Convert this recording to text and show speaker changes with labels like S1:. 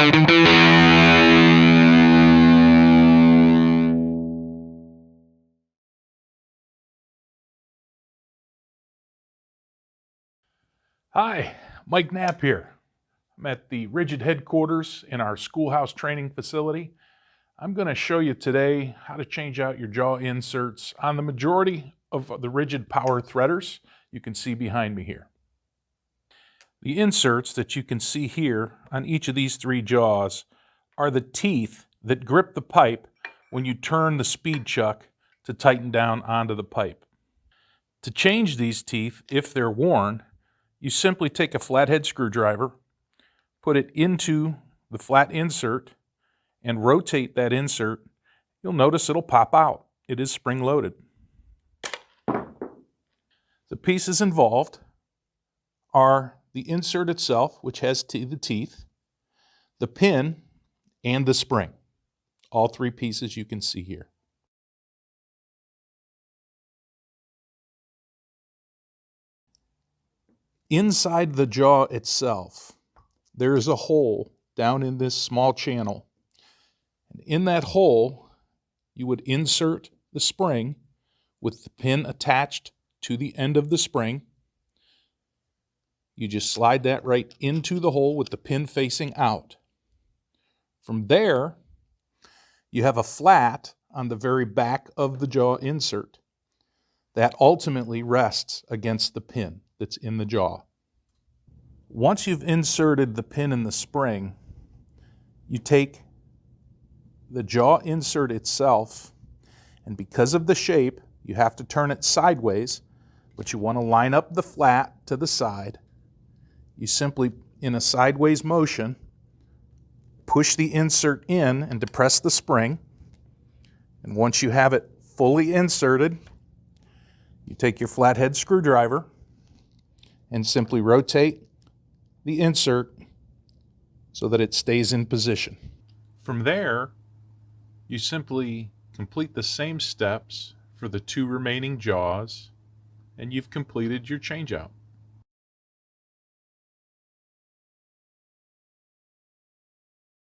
S1: Hi, Mike Knapp here. I'm at the RIDGID headquarters in our schoolhouse training facility. I'm going to show you today how to change out your jaw inserts on the majority of the RIDGID power threaders you can see behind me here. The inserts that you can see here on each of these three jaws are the teeth that grip the pipe when you turn the speed chuck to tighten down onto the pipe. To change these teeth, if they're worn, you simply take a flathead screwdriver, put it into the flat insert, and rotate that insert. You'll notice it'll pop out. It is spring-loaded. The pieces involved are the insert itself, which has the teeth, the pin, and the spring. All three pieces you can see here. Inside the jaw itself, there is a hole down in this small channel. And in that hole, you would insert the spring with the pin attached to the end of the spring. You just slide that right into the hole with the pin facing out. From there, you have a flat on the very back of the jaw insert that ultimately rests against the pin that's in the jaw. Once you've inserted the pin in the spring, you take the jaw insert itself, and because of the shape, you have to turn it sideways, but you want to line up the flat to the side. You simply, in a sideways motion, push the insert in and depress the spring. And once you have it fully inserted, you take your flathead screwdriver and simply rotate the insert so that it stays in position. From there, you simply complete the same steps for the two remaining jaws, and you've completed your changeout.